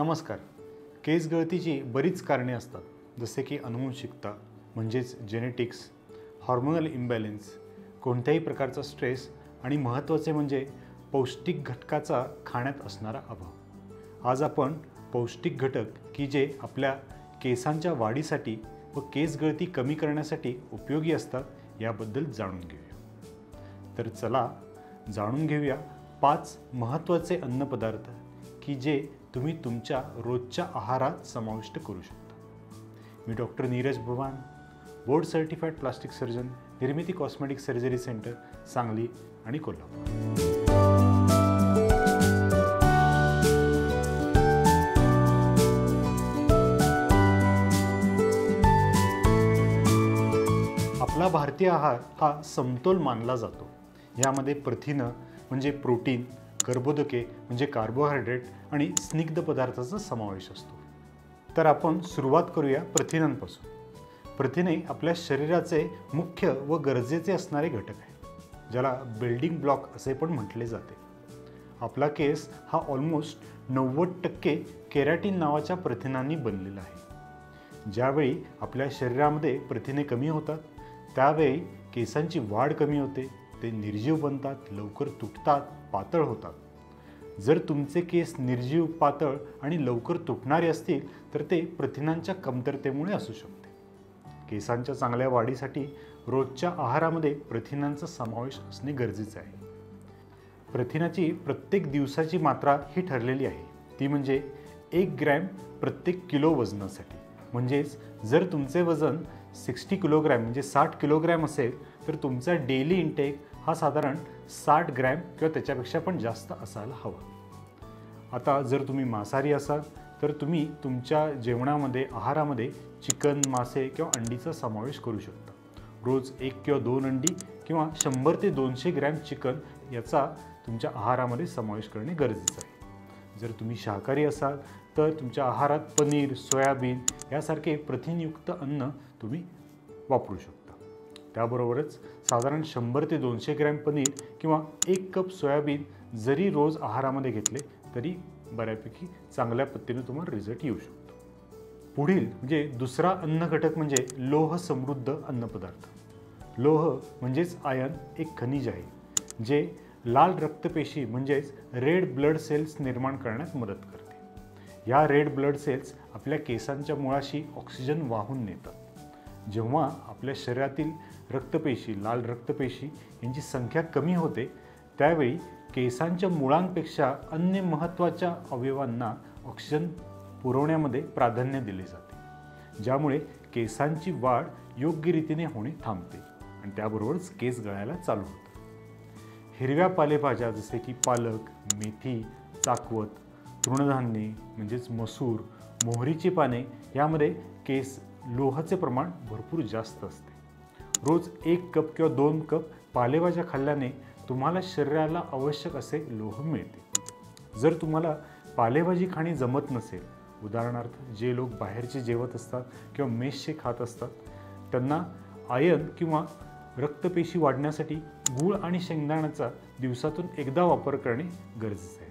नमस्कार. केस गळतीची बरीच कारणे असतात, जसे की अनुवंशिकता म्हणजेच जेनेटिक्स, हार्मोनल इम्बॅलन्स, कोणत्याही प्रकारचा स्ट्रेस आणि महत्त्वाचे म्हणजे पौष्टिक घटकाचा खाण्यात असणारा अभाव. आज आपण पौष्टिक घटक की जे आपल्या केसांच्या वाढीसाठी व केस गळती कमी करण्यासाठी उपयोगी असतात याबद्दल जाणून घेऊया. तर चला जाणून घेऊया 5 महत्त्वाचे अन्नपदार्थ की जे तुम्ही तुमच्या रोजच्या आहारात समाविष्ट करू शकता. मी डॉक्टर नीरज भवान, बोर्ड सर्टिफाईड प्लास्टिक सर्जन, निर्मिती कॉस्मेटिक सर्जरी सेंटर, सांगली आणि कोल्हापूर. आपला भारतीय आहार हा समतोल मानला जातो. यामध्ये प्रथिनं म्हणजे प्रोटीन, कर्बोदके म्हणजे कार्बोहायड्रेट आणि स्निग्ध पदार्थांचा समावेश असतो. तर आपण सुरुवात करूया प्रथिनांपासून. प्रथिने आपल्या शरीराचे मुख्य व गरजेचे असणारे घटक आहेत, ज्याला बिल्डिंग ब्लॉक असे पण म्हटले जाते. आपला केस हा ऑलमोस्ट 90% केरॅटिन नावाच्या प्रथिनांनी बनलेला आहे. ज्यावेळी आपल्या शरीरामध्ये प्रथिने कमी होतात त्यावेळी केसांची वाढ कमी होते, ते निर्जीव बनतात, लवकर तुटतात, पातळ होतात. जर तुमचे केस निर्जीव, पातळ आणि लवकर तुटणारे असतील तर ते प्रथिनांच्या कमतरतेमुळे असू शकते. केसांच्या चांगल्या वाढीसाठी रोजच्या आहारामध्ये प्रथिनांचा समावेश असणे गरजेचे आहे. प्रथिनाची प्रत्येक दिवसाची मात्रा ही ठरलेली आहे, ती म्हणजे 1 ग्रॅम प्रत्येक किलो वजनासाठी. म्हणजेच जर तुमचे वजन 60 किलोग्रॅम म्हणजे 60 किलोग्रॅम असेल तर तुमचा डेली इंटेक हा साधारण 60 ग्रॅम किंवा त्याच्यापेक्षा पण जास्त असायला हवा. आता जर तुम्ही मांसाहारी असाल तर तुम्ही तुमच्या जेवणामध्ये, आहारामध्ये चिकन, मासे किंवा अंडीचा समावेश करू शकता. रोज 1 किंवा 2 अंडी किंवा 100 ते 200 ग्रॅम चिकन याचा तुमच्या आहारामध्ये समावेश करणे गरजेचं आहे. जर तुम्ही शाकाहारी असाल तर तुमच्या आहारात पनीर, सोयाबीन यासारखे प्रथिनयुक्त अन्न तुम्ही वापरू शकता. त्याबरोबरच साधारण 100 ते 200 ग्रॅम पनीर किंवा 1 कप सोयाबीन जरी रोज आहारामध्ये घेतले तरी बऱ्यापैकी चांगल्या पद्धतीने तुम्हाला रिझल्ट येऊ शकतो. पुढील म्हणजे दुसरा अन्न घटक म्हणजे लोह समृद्ध अन्नपदार्थ. लोह म्हणजेच आयर्न एक खनिज आहे जे लाल रक्तपेशी म्हणजेच रेड ब्लड सेल्स निर्माण करण्यात मदत करते. या रेड ब्लड सेल्स आपल्या केसांच्या मुळाशी ऑक्सिजन वाहून नेतात. जेव्हा आपल्या शरीरातील रक्तपेशी, लाल रक्तपेशी यांची संख्या कमी होते त्यावेळी केसांच्या मुळांपेक्षा अन्य महत्त्वाच्या अवयवांना ऑक्सिजन पुरवण्यामध्ये प्राधान्य दिले जाते, ज्यामुळे केसांची वाढ योग्य रीतीने होणे थांबते आणि त्याबरोबरच केस गळायला चालू होतात. हिरव्या पालेभाज्या जसे की पालक, मेथी, चाकवत, तृणधान्ये म्हणजेच मसूर, मोहरीची पाने यामध्ये केस लोहाचे प्रमाण भरपूर जास्त असते. रोज 1 कप किंवा 2 कप पालेभाज्या खाल्ल्याने तुम्हाला शरीराला आवश्यक असे लोह मिळते. जर तुम्हाला पालेभाजी खाणे जमत नसेल, उदाहरणार्थ जे लोक बाहेरचे जेवत असतात किंवा मेसचे खात असतात, त्यांना आयर्न किंवा रक्तपेशी वाढण्यासाठी गूळ आणि शेंगदाण्याचा दिवसातून एकदा वापर करणे गरजेचे आहे.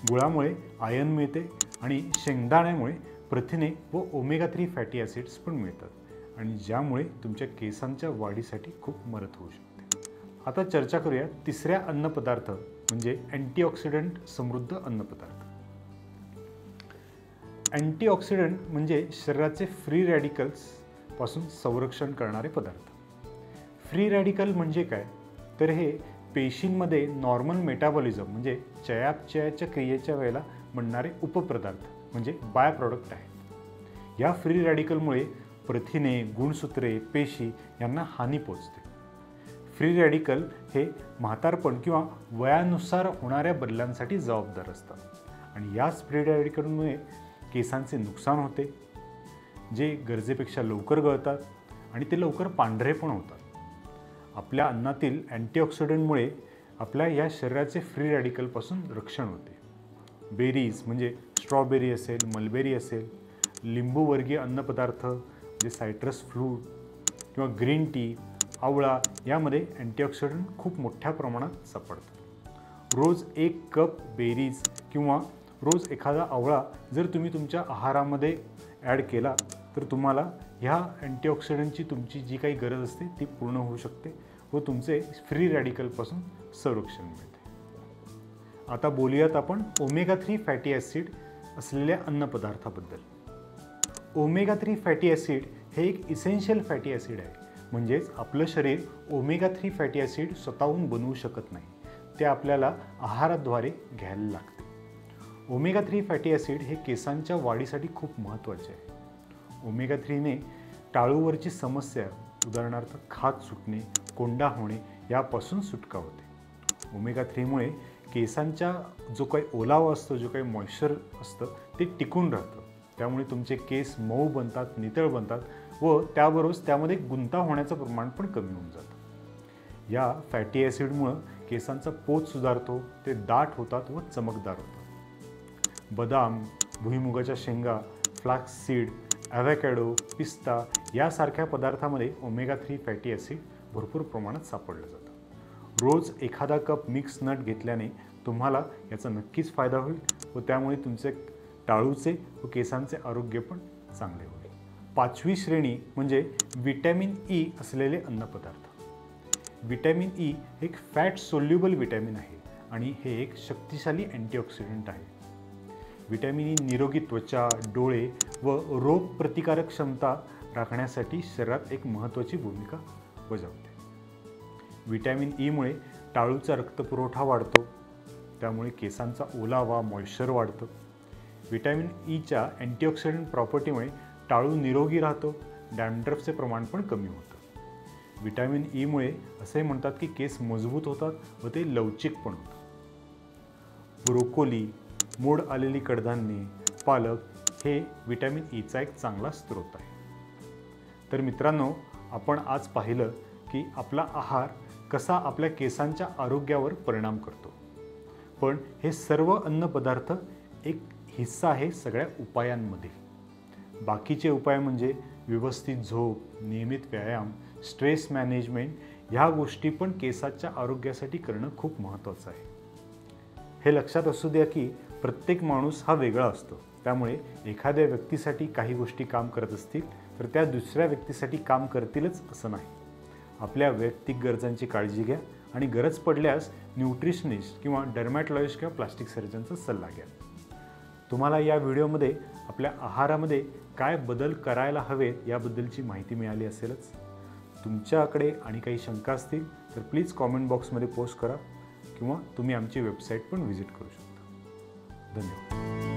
गुळामुळे आयर्न मिळते आणि शेंगदाण्यामुळे प्रथिने व ओमेगा 3 फॅटी ॲसिड्स पण मिळतात आणि ज्यामुळे तुमच्या केसांच्या वाढीसाठी खूप मदत होऊ शकते. आता चर्चा करूया तिसऱ्या अन्नपदार्थ म्हणजे अँटीऑक्सिडंट समृद्ध अन्नपदार्थ. अँटीऑक्सिडंट म्हणजे शरीराचे फ्री रॅडिकल्स पासून संरक्षण करणारे पदार्थ. फ्री रॅडिकल म्हणजे काय तर हे पेशींमध्ये नॉर्मल मेटाबॉलिझम म्हणजे चयापचयाच्या क्रियेच्या वेळेला बनणारे उपपदार्थ म्हणजे बाय प्रॉडक्ट आहेत. या फ्री रॅडिकलमुळे प्रथिने, गुणसूत्रे, पेशी यांना हानी पोचते. फ्री रॅडिकल हे म्हातारपण किंवा वयानुसार होणाऱ्या बदलांसाठी जबाबदार असतात आणि याच फ्री रॅडिकलमुळे केसांचे नुकसान होते, जे गरजेपेक्षा लवकर गळतात आणि ते लवकर पांढरे पण होतात. आपल्या अन्नातील अँटीऑक्सिडंटमुळे आपल्या या शरीराचे फ्री रॅडिकलपासून रक्षण होते. बेरीज म्हणजे स्ट्रॉबेरी असेल, मलबेरी असेल, लिंबूवर्गीय अन्नपदार्थ म्हणजे सायट्रस फ्रूट किंवा ग्रीन टी, आवळा यामध्ये अँटीऑक्सिडंट खूप मोठ्या प्रमाणात सापडतात. रोज 1 कप बेरीज किंवा रोज एखादा आवळा जर तुम्ही तुमच्या आहारामध्ये ॲड केला तर तुम्हाला ह्या अँटीऑक्सिडंटची तुमची जी काही गरज असते ती पूर्ण होऊ शकते व तुमचे फ्री रॅडिकलपासून संरक्षण मिळते. आता बोलूयात आपण ओमेगा 3 फॅटी ॲसिड असलेल्या अन्नपदार्थाबद्दल. ओमेगा 3 फॅटी ॲसिड हे एक इसेन्शियल फॅटी ॲसिड आहे. म्हणजेच आपलं शरीर ओमेगा 3 फॅटी ॲसिड स्वतःहून बनवू शकत नाही, ते आपल्याला आहाराद्वारे घ्यायला लागते. ओमेगा 3 फॅटी ॲसिड हे केसांच्या वाढीसाठी खूप महत्त्वाचे आहे. ओमेगा 3ने टाळूवरची समस्या, उदाहरणार्थ खाज सुटणे, कोंडा होणे यापासून सुटका होते. ओमेगा 3मुळे केसांच्या जो काही ओलावा असतो, जो काही मॉइश्चर असतं ते टिकून राहतं. त्यामुळे तुमचे केस मऊ बनतात, नितळ बनतात व त्याबरोबरच त्यामध्ये गुंता होण्याचं प्रमाण पण कमी होऊन जातं. या फॅटी ॲसिडमुळं केसांचा पोत सुधारतो, ते दाट होतात व चमकदार होतात. बदाम, भुईमुगाच्या शेंगा, फ्लॅक्स सीड, ॲव्होकॅडो, पिस्ता यासारख्या पदार्थामध्ये ओमेगा 3 फॅटी ॲसिड भरपूर प्रमाणात सापडलं जातं. रोज एखादा कप मिक्स नट घेतल्याने तुम्हाला याचा नक्कीच फायदा होईल व त्यामुळे तुमचे टाळूचे व केसांचे आरोग्य पण चांगले होईल. 5वी श्रेणी म्हणजे व्हिटॅमिन ई असलेले अन्नपदार्थ. व्हिटॅमिन ई एक फॅट सोल्युबल व्हिटॅमिन आहे आणि हे एक शक्तिशाली अँटीऑक्सिडंट आहे. व्हिटॅमिन ई निरोगी त्वचा, डोळे व रोगप्रतिकारक क्षमता राखण्यासाठी शरीरात एक महत्त्वाची भूमिका बजावते. व्हिटॅमिन ईमुळे टाळूचा रक्तपुरवठा वाढतो, त्यामुळे केसांचा ओलावा, मॉइश्चर वाढतं. व्हिटॅमिन ईच्या अँटीऑक्सिडंट प्रॉपर्टीमुळे टाळू निरोगी राहतो, डॅन्ड्रफचे प्रमाण पण कमी होतं. व्हिटॅमिन ईमुळे असे म्हणतात की केस मजबूत होतात व ते लवचिक पण होतात. ब्रोकोली, मोड आलेली कडधान्ये, पालक हे व्हिटॅमिन ईचा एक चांगला स्रोत आहे. तर मित्रांनो, आपण आज पाहिलं की आपला आहार कसा आपल्या केसांच्या आरोग्यावर परिणाम करतो. पण हे सर्व अन्नपदार्थ एक हिस्सा आहे सगळ्या उपायांमध्ये. बाकीचे उपाय म्हणजे व्यवस्थित झोप, नियमित व्यायाम, स्ट्रेस मॅनेजमेंट ह्या गोष्टी पण केसाच्या आरोग्यासाठी करणं खूप महत्त्वाचं आहे. हे लक्षात असू द्या की प्रत्येक माणूस हा वेगळा असतो. त्यामुळे एखाद्या व्यक्तीसाठी काही गोष्टी काम करत असतील तर त्या दुसऱ्या व्यक्तीसाठी काम करतीलच असं नाही. आपल्या वैयक्तिक गरजांची काळजी घ्या आणि गरज पडल्यास न्यूट्रिशनिस्ट किंवा डर्मॅटॉलॉजिस्ट किंवा प्लास्टिक सर्जनचा सल्ला घ्या. तुम्हाला या व्हिडिओमध्ये आपल्या आहारामध्ये काय बदल करायला हवेत याबद्दलची माहिती मिळाली असेलच. तुमच्याकडे आणि काही शंका असतील तर प्लीज कॉमेंट बॉक्समध्ये पोस्ट करा किंवा तुम्ही आमची वेबसाईट पण व्हिजिट करू शकता. धन्यवाद.